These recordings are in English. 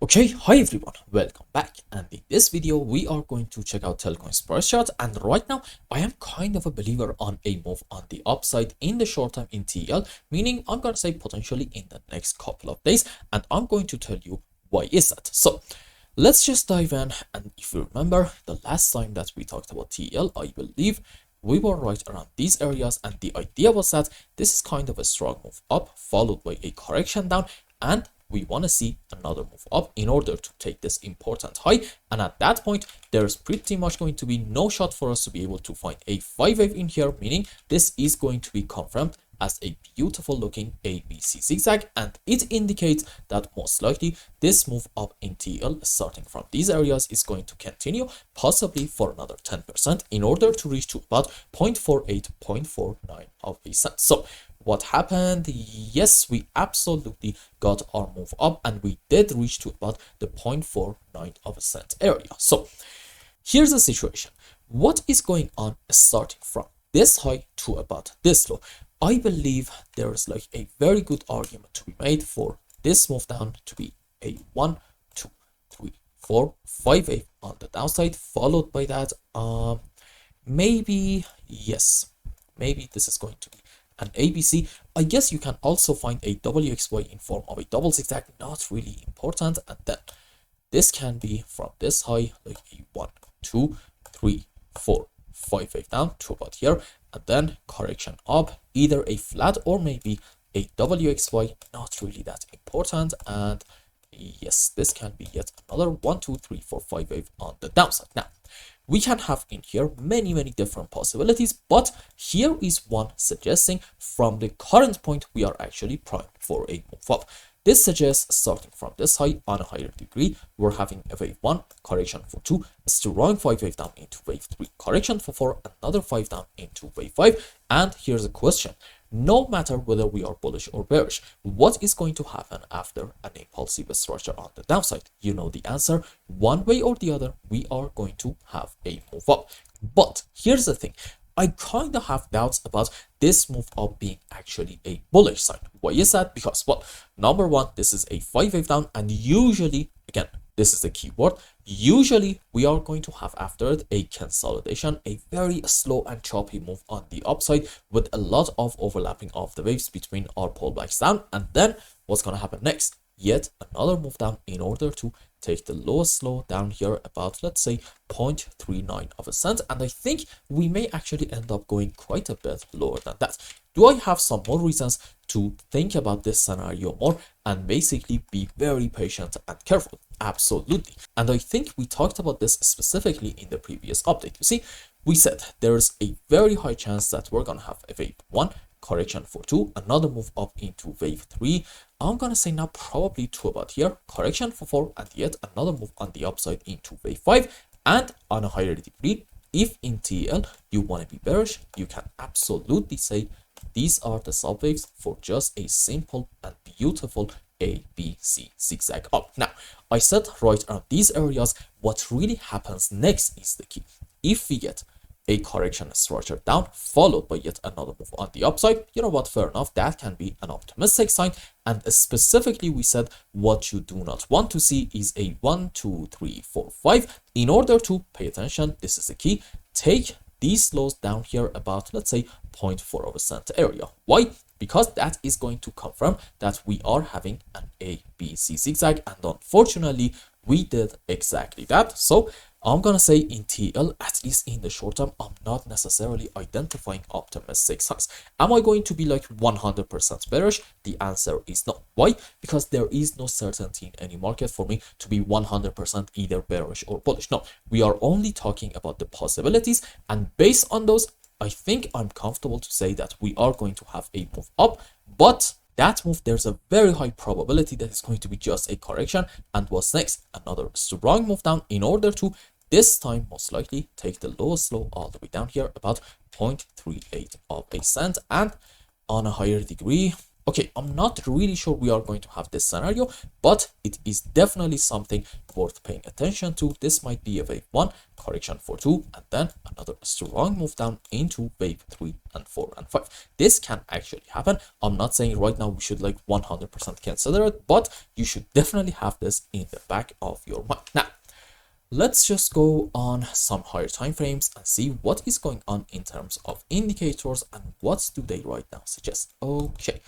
Okay, hi everyone, welcome back, and in this video we are going to check out Telcoin's price chart. And right now I am kind of a believer on a move on the upside in the short term in TL, meaning I'm gonna say potentially in the next couple of days, and I'm going to tell you why is that. So let's just dive in. And if you remember the last time that we talked about TL, I believe we were right around these areas, and the idea was that this is kind of a strong move up followed by a correction down, and we want to see another move up in order to take this important high. And at that point there's pretty much going to be no shot for us to be able to find a 5 wave in here, meaning this is going to be confirmed as a beautiful looking ABC zigzag, and it indicates that most likely this move up in TL starting from these areas is going to continue possibly for another 10% in order to reach to about 0.48 0.49 of a cent. So what happened? Yes, we absolutely got our move up, and we did reach to about the 0.49 of a cent area. So here's the situation. What is going on starting from this high to about this low? I believe there is like a very good argument to be made for this move down to be a 1 2 3 4 5 8 on the downside, followed by that maybe this is going to be an ABC. I guess you can also find a WXY in form of a double zigzag, not really important. And then this can be from this high like a 1 2 3 4 5 wave down to about here, and then correction up, either a flat or maybe a WXY, not really that important. And yes, this can be yet another 1 2 3 4 5 wave on the downside. Now we can have in here many different possibilities, but here is one suggesting from the current point we are actually primed for a move up. This suggests starting from this high on a higher degree, we're having a wave 1, correction for 2, a strong 5 wave down into wave 3, correction for 4, another 5 down into wave 5. And here's a question. No matter whether we are bullish or bearish, what is going to happen after an impulsive structure on the downside? You know the answer. One way or the other, we are going to have a move up. But here's the thing. I kind of have doubts about this move up being actually a bullish sign. Why is that? Because, well, number one, this is a 5 wave down, and usually, again, this is the key word, usually we are going to have after it a consolidation, a very slow and choppy move on the upside with a lot of overlapping of the waves between our pullbacks down. And then what's going to happen next? Yet another move down in order to take the lowest low down here about, let's say, 0.39 of a cent. And I think we may actually end up going quite a bit lower than that. Do I have some more reasons to think about this scenario more and basically be very patient and careful? Absolutely. And I think we talked about this specifically in the previous update. You see, we said there's a very high chance that we're gonna have a wave 1, correction for 2, another move up into wave 3. I'm gonna say now probably to about here, correction for 4, and yet another move on the upside into wave 5. And on a higher degree, if in TL you want to be bearish, you can absolutely say these are the subwaves for just a simple and beautiful ABC zigzag up. Now, I said right around these areas, what really happens next is the key. If we get a correction structure down followed by yet another move on the upside, you know what, fair enough, that can be an optimistic sign. And specifically we said what you do not want to see is a 1 2 3 4 5. In order to pay attention, this is the key, take these lows down here about, let's say, 0.4 of a cent area. Why? Because that is going to confirm that we are having an ABC zigzag, and unfortunately we did exactly that. So I'm gonna say in TL, at least in the short term, I'm not necessarily identifying optimistic signs. Am I going to be like 100% bearish? The answer is no. Why? Because there is no certainty in any market for me to be 100% either bearish or bullish. No, we are only talking about the possibilities, and based on those, I think I'm comfortable to say that we are going to have a move up, but that move, there's a very high probability that it's going to be just a correction. And what's next? Another strong move down in order to, this time most likely, take the lowest low all the way down here about 0.38 of a cent. And on a higher degree, Okay, I'm not really sure we are going to have this scenario, but it is definitely something worth paying attention to. This might be a wave 1, correction for 2, and then another strong move down into wave 3 and 4 and 5. This can actually happen. I'm not saying right now we should like 100% consider it, but you should definitely have this in the back of your mind. Now, let's just go on some higher time frames and see what is going on in terms of indicators and what do they right now suggest. Okay,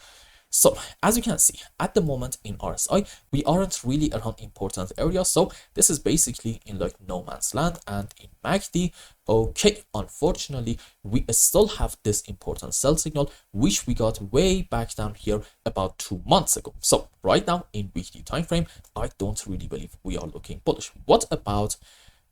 so as you can see, at the moment in RSI, we aren't really around important areas. So this is basically in like no man's land. And in MACD, okay, unfortunately, we still have this important sell signal, which we got way back down here about 2 months ago. So right now in weekly time frame, I don't really believe we are looking bullish. What about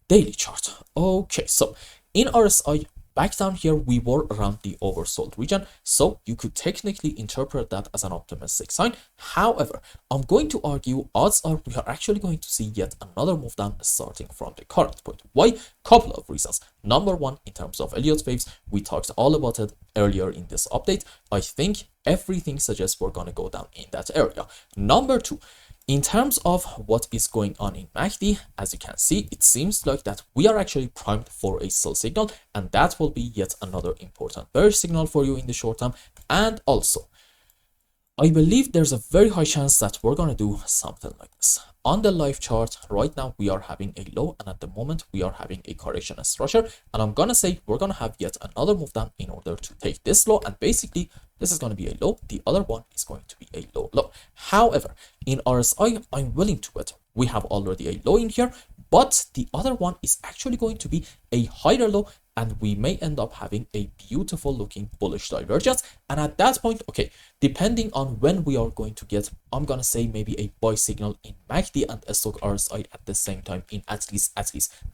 daily chart? Okay, so in RSI, back down here, we were around the oversold region, so you could technically interpret that as an optimistic sign. However, I'm going to argue odds are we are actually going to see yet another move down starting from the current point. Why? Couple of reasons. Number one, in terms of Elliot waves, we talked all about it earlier in this update. I think everything suggests we're going to go down in that area. Number two, in terms of what is going on in MACD, as you can see, it seems like that we are actually primed for a sell signal, and that will be yet another important bearish signal for you in the short term. And also, I believe there's a very high chance that we're going to do something like this. On the live chart, right now we are having a low, and at the moment we are having a correction structure. And I'm going to say we're going to have yet another move down in order to take this low. And basically, this is going to be a low. The other one is going to be a low. However, in RSI, I'm willing to bet we have already a low in here, but the other one is actually going to be a higher low, and we may end up having a beautiful looking bullish divergence. And at that point, okay, depending on when we are going to get, I'm gonna say maybe a buy signal in MACD and a stock RSI at the same time in at least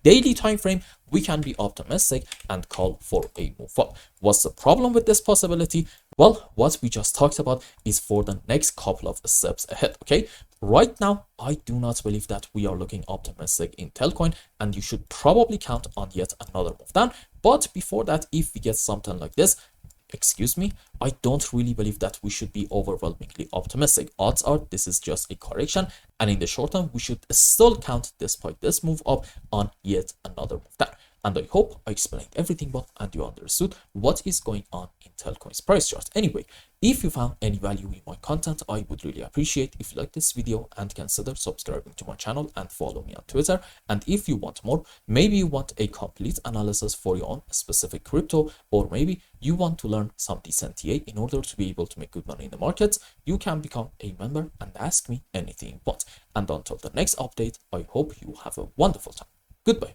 daily time frame, we can be optimistic and call for a move up. What's the problem with this possibility? Well, what we just talked about is for the next couple of steps ahead. Okay, right now I do not believe that we are looking optimistic in Telcoin, and you should probably count on yet another move down. But before that, if we get something like this, excuse me, I don't really believe that we should be overwhelmingly optimistic. Odds are this is just a correction, and in the short term we should still count, despite this move up, on yet another move down. And I hope I explained everything well and you understood what is going on in Telcoin's price chart. Anyway, if you found any value in my content, I would really appreciate if you like this video and consider subscribing to my channel and follow me on Twitter. And if you want more, maybe you want a complete analysis for your own specific crypto, or maybe you want to learn some decent TA in order to be able to make good money in the markets, you can become a member and ask me anything you want. And until the next update, I hope you have a wonderful time. Goodbye.